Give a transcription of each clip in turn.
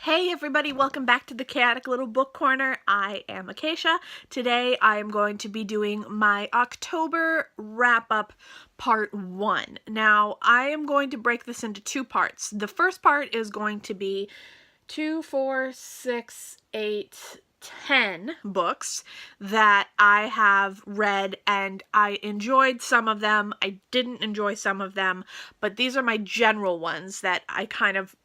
Hey everybody, welcome back to the Chaotic Little Book Corner. I am Acacia. Today I am going to be doing my October wrap-up part 1. Now, I am going to break this into two parts. The first part is going to be 2, 4, 6, 8, 10 books that I have read, and I enjoyed some of them. I didn't enjoy some of them, but these are my general ones that I kind of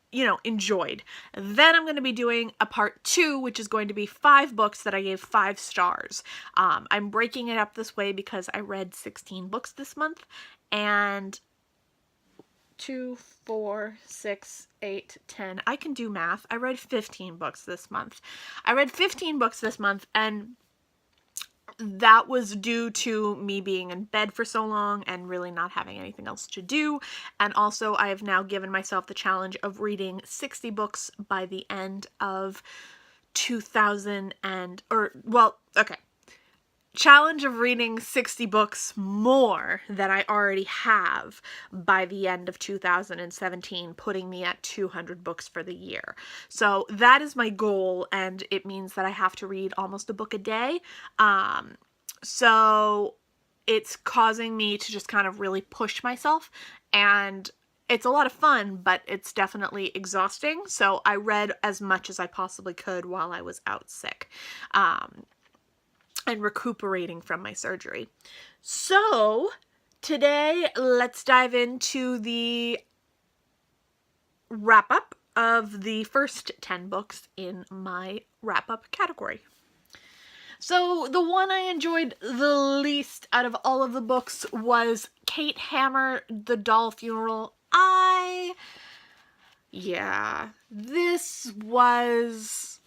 enjoyed. Then I'm going to be doing a part 2, which is going to be 5 books that I gave 5 stars. I'm breaking it up this way because I read 16 books this month, and 2, 4, 6, 8, 10. I can do math. I read 15 books this month. And that was due to me being in bed for so long and really not having anything else to do. And also, I have now given myself the challenge of reading 60 books by the end of challenge of reading 60 books more than I already have by the end of 2017, putting me at 200 books for the year. So that is my goal, and it means that I have to read almost a book a day. So it's causing me to just kind of really push myself, and it's a lot of fun, but it's definitely exhausting. So I read as much as I possibly could while I was out sick. And recuperating from my surgery. So today, let's dive into the wrap-up of the first 10 books in my wrap-up category. So the one I enjoyed the least out of all of the books was Kate Hammer, The Doll Funeral. This was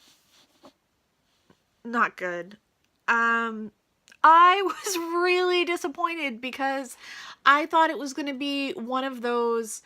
not good. I was really disappointed because I thought it was going to be one of those,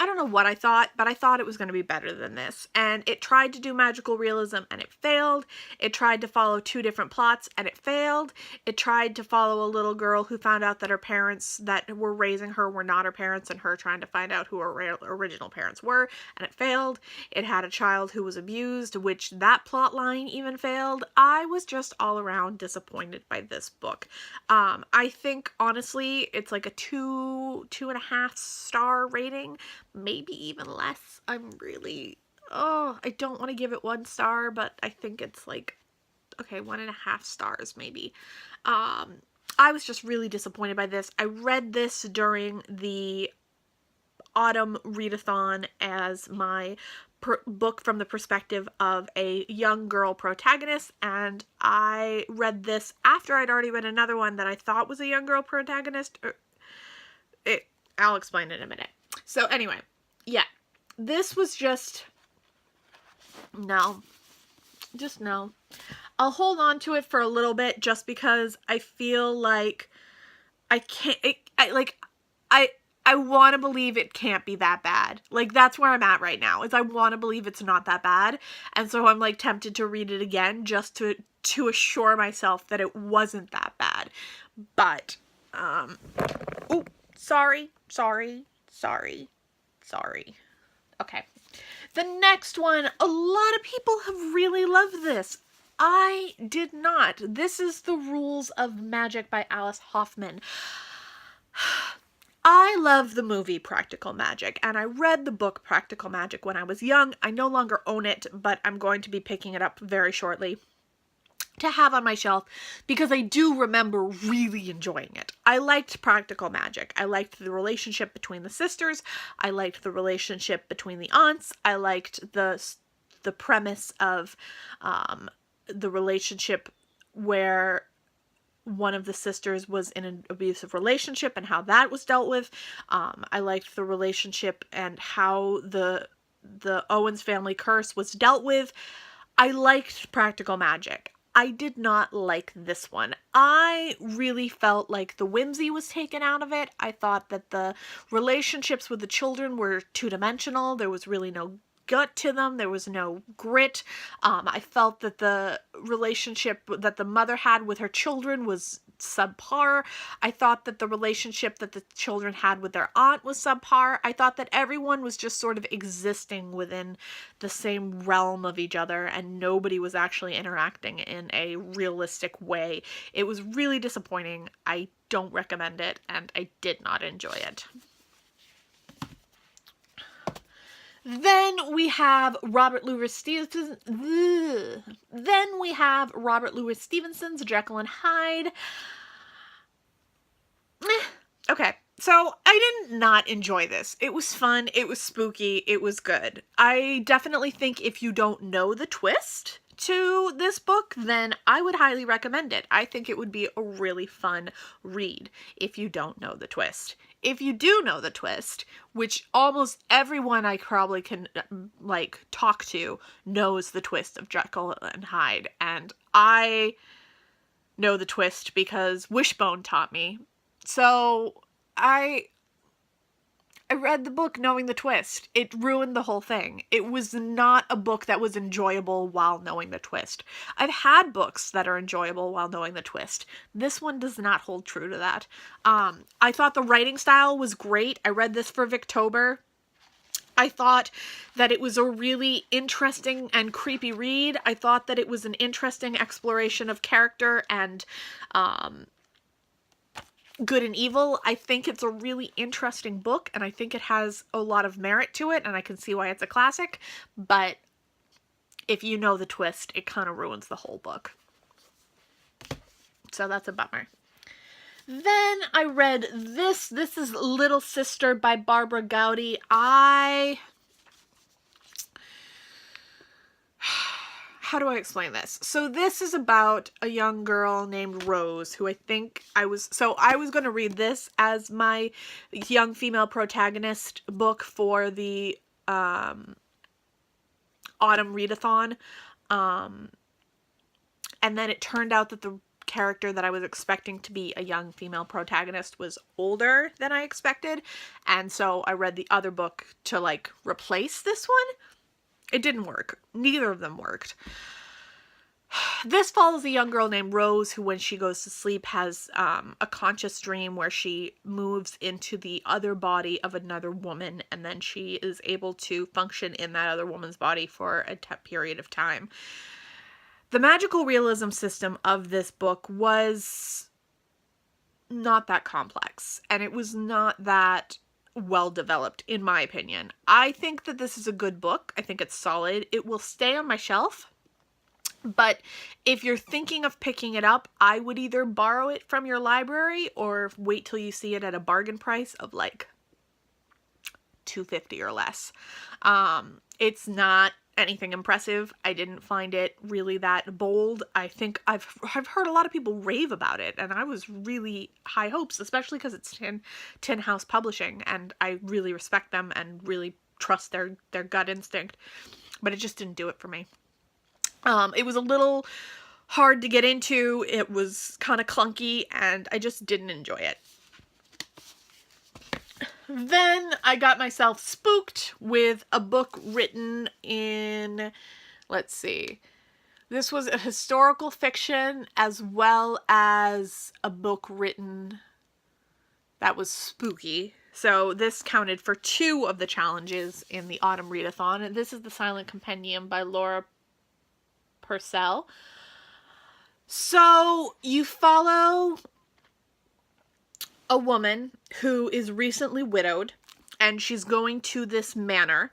I don't know what I thought, but I thought it was going to be better than this. And it tried to do magical realism and it failed. It tried to follow 2 different plots and it failed. It tried to follow a little girl who found out that her parents that were raising her were not her parents, and her trying to find out who her original parents were, and it failed. It had a child who was abused, which that plot line even failed. I was just all around disappointed by this book. I think honestly it's like a 2.5 star rating. Maybe even less. I don't want to give it 1 star, but I think it's like, okay, 1.5 stars maybe. I was just really disappointed by this. I read this during the autumn readathon as my book from the perspective of a young girl protagonist, and I read this after I'd already read another one that I thought was a young girl protagonist. I'll explain in a minute. So anyway, yeah, this was just no. I'll hold on to it for a little bit just because I feel like I can't, I want to believe it can't be that bad. Like, that's where I'm at right now, is I want to believe it's not that bad. And so I'm like tempted to read it again just to assure myself that it wasn't that bad. But, sorry. Okay. The next one, a lot of people have really loved this. I did not. This is The Rules of Magic by Alice Hoffman. I love the movie Practical Magic, and I read the book Practical Magic when I was young. I no longer own it, but I'm going to be picking it up very shortly to have on my shelf because I do remember really enjoying it. I liked Practical Magic. I liked the relationship between the sisters. I liked the relationship between the aunts. I liked the premise of the relationship where one of the sisters was in an abusive relationship and how that was dealt with. I liked the relationship and how the Owens family curse was dealt with. I liked Practical Magic. I did not like this one. I really felt like the whimsy was taken out of it. I thought that the relationships with the children were two-dimensional. There was really no gut to them. There was no grit. I felt that the relationship that the mother had with her children was subpar. I thought that the relationship that the children had with their aunt was subpar. I thought that everyone was just sort of existing within the same realm of each other, and nobody was actually interacting in a realistic way. It was really disappointing. I don't recommend it, and I did not enjoy it. Then we have Robert Louis Stevenson's Jekyll and Hyde. Okay, so I did not enjoy this. It was fun, it was spooky, it was good. I definitely think if you don't know the twist to this book, then I would highly recommend it. I think it would be a really fun read if you don't know the twist. If you do know the twist, which almost everyone I probably can like talk to knows the twist of Jekyll and Hyde, and I know the twist because Wishbone taught me. So I read the book knowing the twist. It ruined the whole thing. It was not a book that was enjoyable while knowing the twist. I've had books that are enjoyable while knowing the twist. This one does not hold true to that. I thought the writing style was great. I read this for Victober. I thought that it was a really interesting and creepy read. I thought that it was an interesting exploration of character and good and evil. I think it's a really interesting book, and I think it has a lot of merit to it, and I can see why it's a classic, but if you know the twist, it kind of ruins the whole book. So that's a bummer. Then I read this. This is Little Sister by Barbara Gowdy. How do I explain this? So this is about a young girl named Rose, who I was going to read this as my young female protagonist book for the autumn readathon. And then it turned out that the character that I was expecting to be a young female protagonist was older than I expected. And so I read the other book to like replace this one. It didn't work. Neither of them worked. This follows a young girl named Rose who, when she goes to sleep, has a conscious dream where she moves into the other body of another woman, and then she is able to function in that other woman's body for a period of time. The magical realism system of this book was not that complex, and it was not that well developed, in my opinion. I think that this is a good book. I think it's solid. It will stay on my shelf, but if you're thinking of picking it up, I would either borrow it from your library or wait till you see it at a bargain price of like $2.50 or less. It's not anything impressive. I didn't find it really that bold. I think I've heard a lot of people rave about it, and I was really high hopes, especially because it's Tin House Publishing, and I really respect them and really trust their gut instinct, but it just didn't do it for me. It was a little hard to get into. It was kind of clunky, and I just didn't enjoy it. Then I got myself spooked with a book written in, let's see, this was a historical fiction as well as a book written that was spooky. So this counted for 2 of the challenges in the autumn readathon. And this is the Silent Compendium by Laura Purcell. So you follow a woman who is recently widowed, and she's going to this manor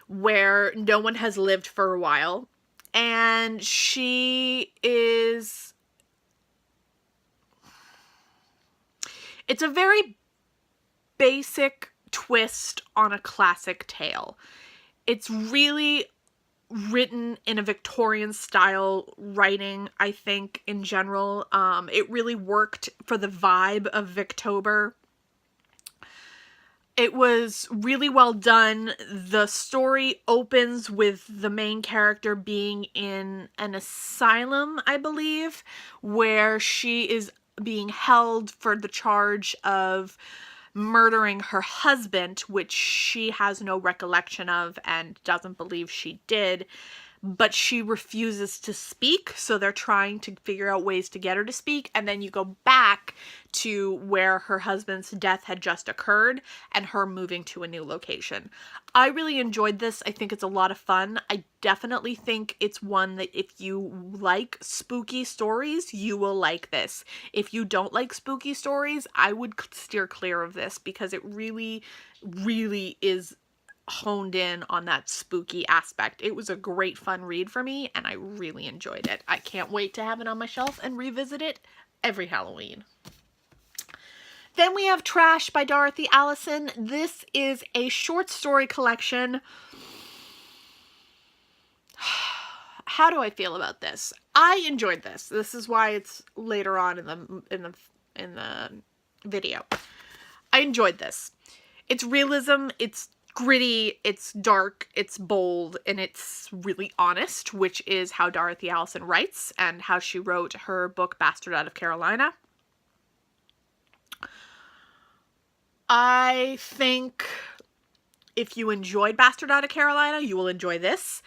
where no one has lived for a while, and it's a very basic twist on a classic tale. It's really written in a Victorian style writing, I think, in general. It really worked for the vibe of Victober. It was really well done. The story opens with the main character being in an asylum, I believe, where she is being held for the charge of murdering her husband, which she has no recollection of and doesn't believe she did, but she refuses to speak, so they're trying to figure out ways to get her to speak, and then you go back to where her husband's death had just occurred and her moving to a new location. I really enjoyed this. I think it's a lot of fun. I definitely think it's one that if you like spooky stories, you will like this. If you don't like spooky stories, I would steer clear of this because it really, really is honed in on that spooky aspect. It was a great fun read for me and I really enjoyed it. I can't wait to have it on my shelf and revisit it every Halloween. Then we have Trash by Dorothy Allison. This is a short story collection. How do I feel about this? I enjoyed this. This is why it's later on in the video. I enjoyed this. It's realism, it's gritty, it's dark, it's bold, and it's really honest, which is how Dorothy Allison writes and how she wrote her book Bastard Out of Carolina. I think if you enjoyed Bastard Out of Carolina, you will enjoy this.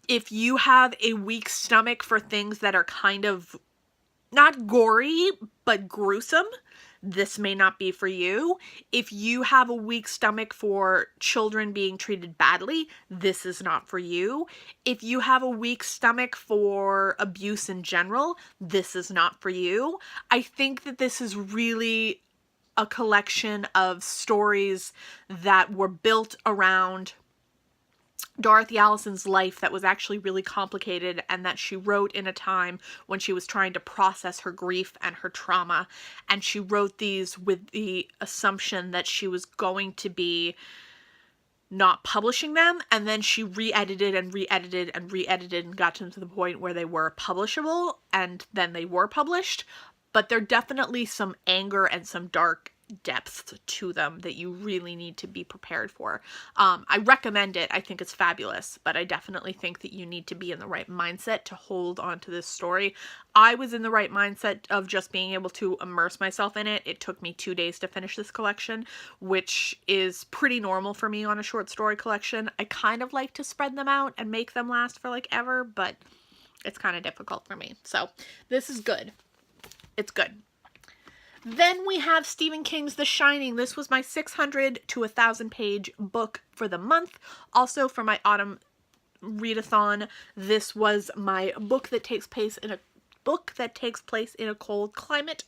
If you have a weak stomach for things that are kind of not gory, but gruesome, this may not be for you. If you have a weak stomach for children being treated badly, this is not for you. If you have a weak stomach for abuse in general, this is not for you. I think that this is really a collection of stories that were built around Dorothy Allison's life that was actually really complicated and that she wrote in a time when she was trying to process her grief and her trauma. And she wrote these with the assumption that she was going to be not publishing them, and then she re-edited and re-edited and re-edited and got them to the point where they were publishable, and then they were published. But there are definitely some anger and some dark depth to them that you really need to be prepared for. I recommend it. I think it's fabulous, but I definitely think that you need to be in the right mindset to hold on to this story. I was in the right mindset of just being able to immerse myself in it. It took me 2 days to finish this collection, which is pretty normal for me on a short story collection. I kind of like to spread them out and make them last for like ever, but it's kind of difficult for me. So this is good. It's good. Then we have Stephen King's The Shining. This was my 600 to 1,000 page book for the month. Also for my autumn readathon, this was my book that takes place in a cold climate.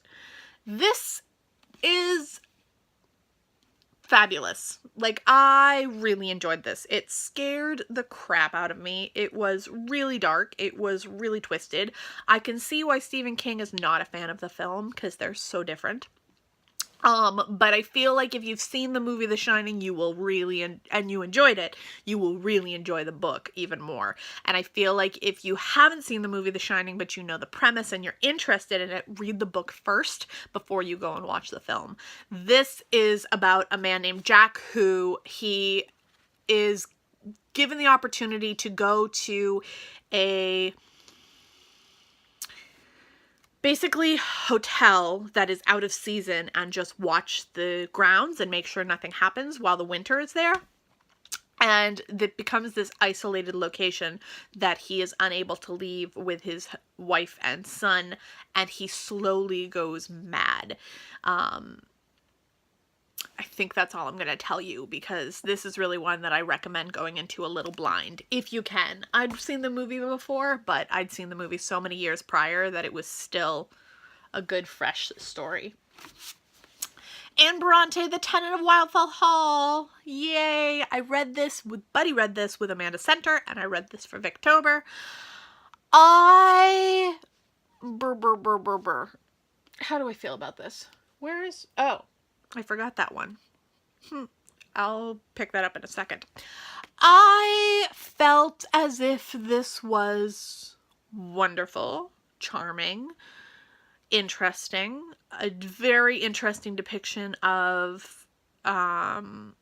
This is fabulous. Like, I really enjoyed this. It scared the crap out of me. It was really dark. It was really twisted. I can see why Stephen King is not a fan of the film because they're so different. But I feel like if you've seen the movie The Shining, you will really, and you enjoyed it, you will really enjoy the book even more. And I feel like if you haven't seen the movie The Shining, but you know the premise and you're interested in it, read the book first before you go and watch the film. This is about a man named Jack who he is given the opportunity to go to a basically hotel that is out of season and just watch the grounds and make sure nothing happens while the winter is there. And it becomes this isolated location that he is unable to leave with his wife and son, and he slowly goes mad. I think that's all I'm going to tell you because this is really one that I recommend going into a little blind, if you can. I'd seen the movie before, but I'd seen the movie so many years prior that it was still a good, fresh story. Anne Bronte, The Tenant of Wildfell Hall. Yay! Buddy read this with Amanda Center, and I read this for Victober. How do I feel about this? Oh, I forgot that one. I'll pick that up in a second. I felt as if this was wonderful, charming, interesting, a very interesting depiction of an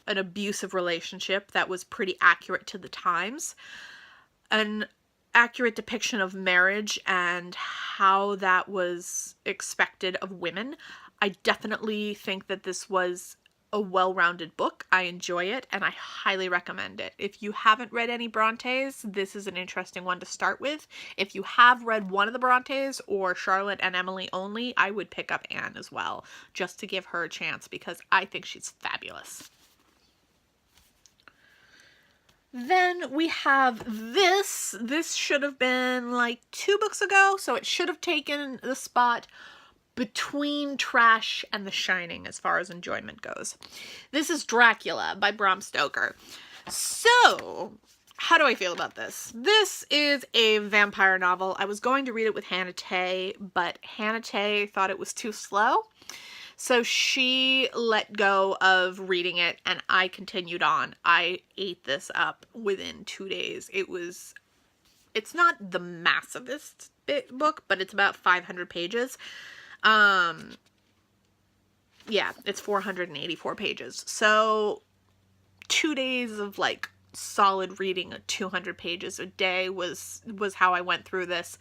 abusive relationship that was pretty accurate to the times. An accurate depiction of marriage and how that was expected of women. I definitely think that this was a well-rounded book. I enjoy it, and I highly recommend it. If you haven't read any Brontes, this is an interesting one to start with. If you have read one of the Brontes, or Charlotte and Emily only, I would pick up Anne as well, just to give her a chance, because I think she's fabulous. Then we have this. This should have been like 2 books ago, so it should have taken the spot between Trash and The Shining as far as enjoyment goes. This is Dracula by Bram Stoker. So, how do I feel about this? This is a vampire novel. I was going to read it with Hannah Tay, but Hannah Tay thought it was too slow. So she let go of reading it, and I continued on. I ate this up within 2 days. It's not the massivest book, but it's about 500 pages. Yeah, it's 484 pages. So 2 days of like solid reading of 200 pages a day was how I went through this.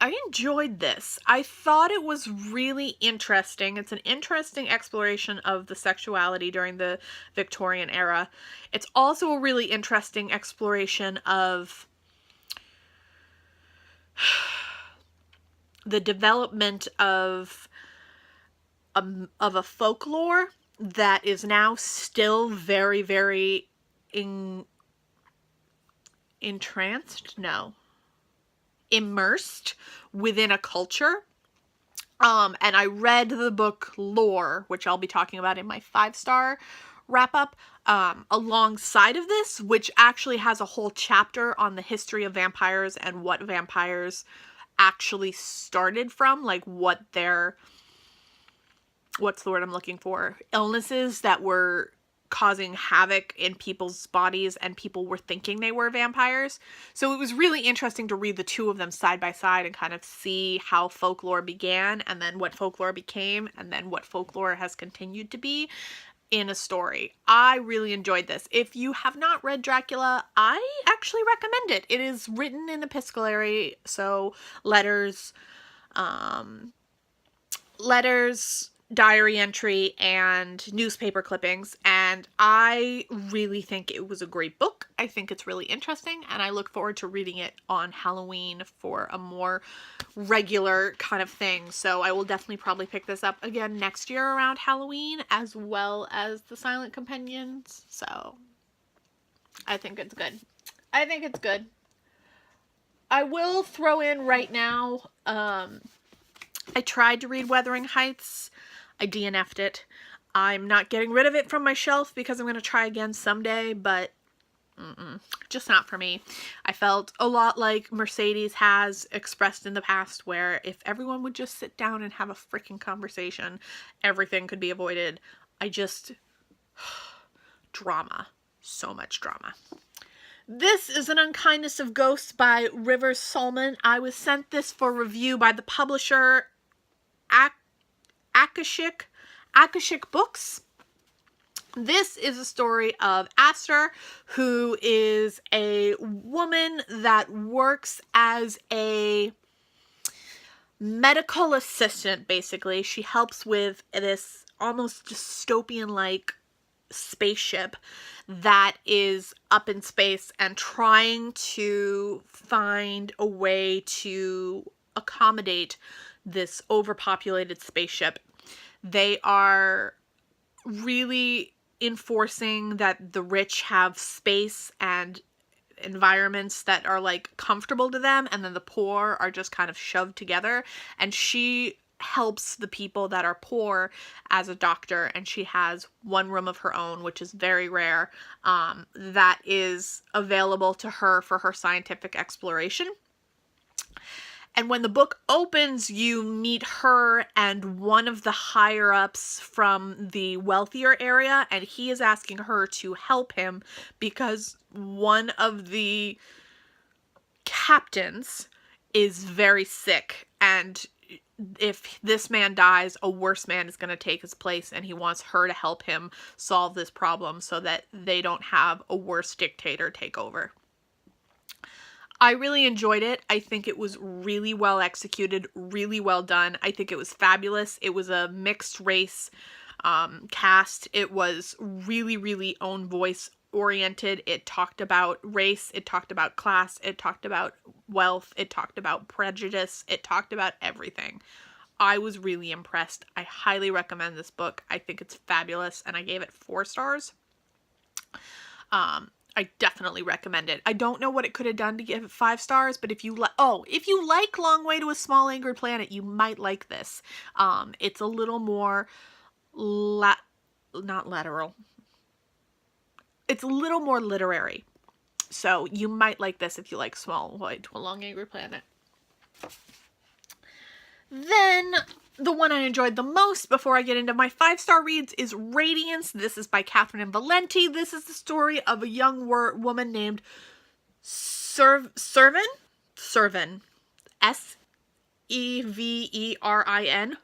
I enjoyed this. I thought it was really interesting. It's an interesting exploration of the sexuality during the Victorian era. It's also a really interesting exploration of the development of a folklore that is now still very, very immersed within a culture. And I read the book Lore, which I'll be talking about in my 5-star wrap-up, alongside of this, which actually has a whole chapter on the history of vampires and what vampires actually started from, like what their, what's the word I'm looking for? Illnesses that were causing havoc in people's bodies and people were thinking they were vampires. So it was really interesting to read the two of them side by side and kind of see how folklore began and then what folklore became and then what folklore has continued to be in a story. I really enjoyed this. If you have not read Dracula, I actually recommend it. It is written in epistolary, so letters, diary entry, and newspaper clippings, and I really think it was a great book. I think it's really interesting, and I look forward to reading it on Halloween for a more regular kind of thing. So I will definitely probably pick this up again next year around Halloween, as well as the Silent Compendiums. So I think it's good. I think it's good. I will throw in right now, I tried to read Wuthering Heights. I DNF'd it. I'm not getting rid of it from my shelf because I'm going to try again someday, but just not for me. I felt a lot like Mercedes has expressed in the past, where if everyone would just sit down and have a freaking conversation, everything could be avoided. Drama. So much drama. This is an Unkindness of Ghost by Rivers Solman. I was sent this for review by the publisher Akashic Books. This is a story of Aster, who is a woman that works as a medical assistant, basically. She helps with this almost dystopian-like spaceship that is up in space and trying to find a way to accommodate this overpopulated spaceship. They are really enforcing that the rich have space and environments that are like comfortable to them, and then the poor are just kind of shoved together, and she helps the people that are poor as a doctor, and she has one room of her own, which is very rare, that is available to her for her scientific exploration. And when the book opens, you meet her and one of the higher-ups from the wealthier area, and he is asking her to help him because one of the captains is very sick, and if this man dies, a worse man is going to take his place, and he wants her to help him solve this problem so that they don't have a worse dictator take over. I really enjoyed it. I think it was really well executed, really well done. I think it was fabulous. It was a mixed race cast. It was really, really own voice oriented. It talked about race. It talked about class. It talked about wealth. It talked about prejudice. It talked about everything. I was really impressed. I highly recommend this book. I think it's fabulous, and I gave it 4 stars. I definitely recommend it. I don't know what it could have done to give it 5 stars, but if you like Long Way to a Small Angry Planet, you might like this. It's a little more not lateral. It's a little more literary. So you might like this if you like Small Way to a Long Angry Planet. Then the one I enjoyed the most before I get into my 5-star reads is Radiance. This is by Catherine and Valenti. This is the story of a young woman named Servin. S-E-V-E-R-I-N.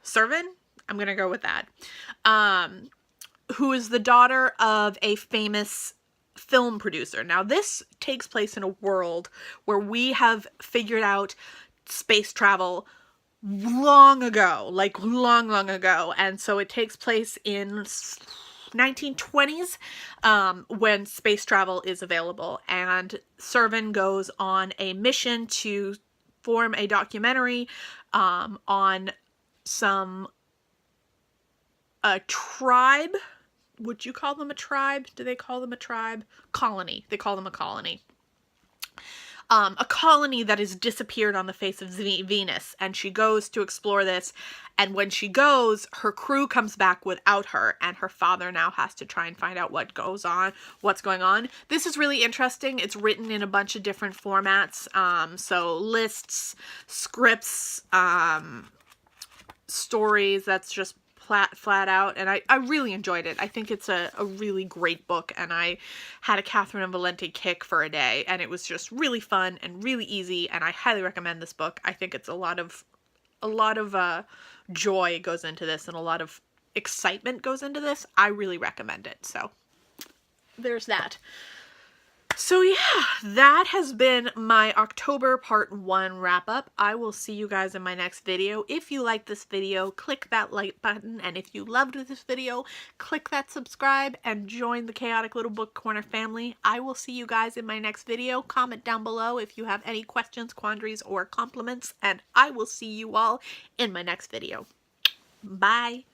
Servin? I'm going to go with that. Who is the daughter of a famous film producer. Now, this takes place in a world where we have figured out space travel long ago, like long ago. And so it takes place in 1920s when space travel is available. And Servin goes on a mission to form a documentary on a tribe. Would you call them a tribe? Do they call them a tribe? Colony. They call them a colony. A colony that has disappeared on the face of Venus, and she goes to explore this, and when she goes, her crew comes back without her, and her father now has to try and find out what's going on. This is really interesting. It's written in a bunch of different formats, so lists, scripts, stories, that's just flat out, and I really enjoyed it. I think it's a really great book, and I had a Catherine and Valenti kick for a day, and it was just really fun and really easy, and I highly recommend this book. I think it's a lot of joy goes into this, and a lot of excitement goes into this. I really recommend it, so there's that. So yeah, that has been my October Part 1 wrap-up. I will see you guys in my next video. If you like this video, click that like button, and if you loved this video, click that subscribe and join the Chaotic Little Book Corner family. I will see you guys in my next video. Comment down below if you have any questions, quandaries, or compliments, and I will see you all in my next video. Bye!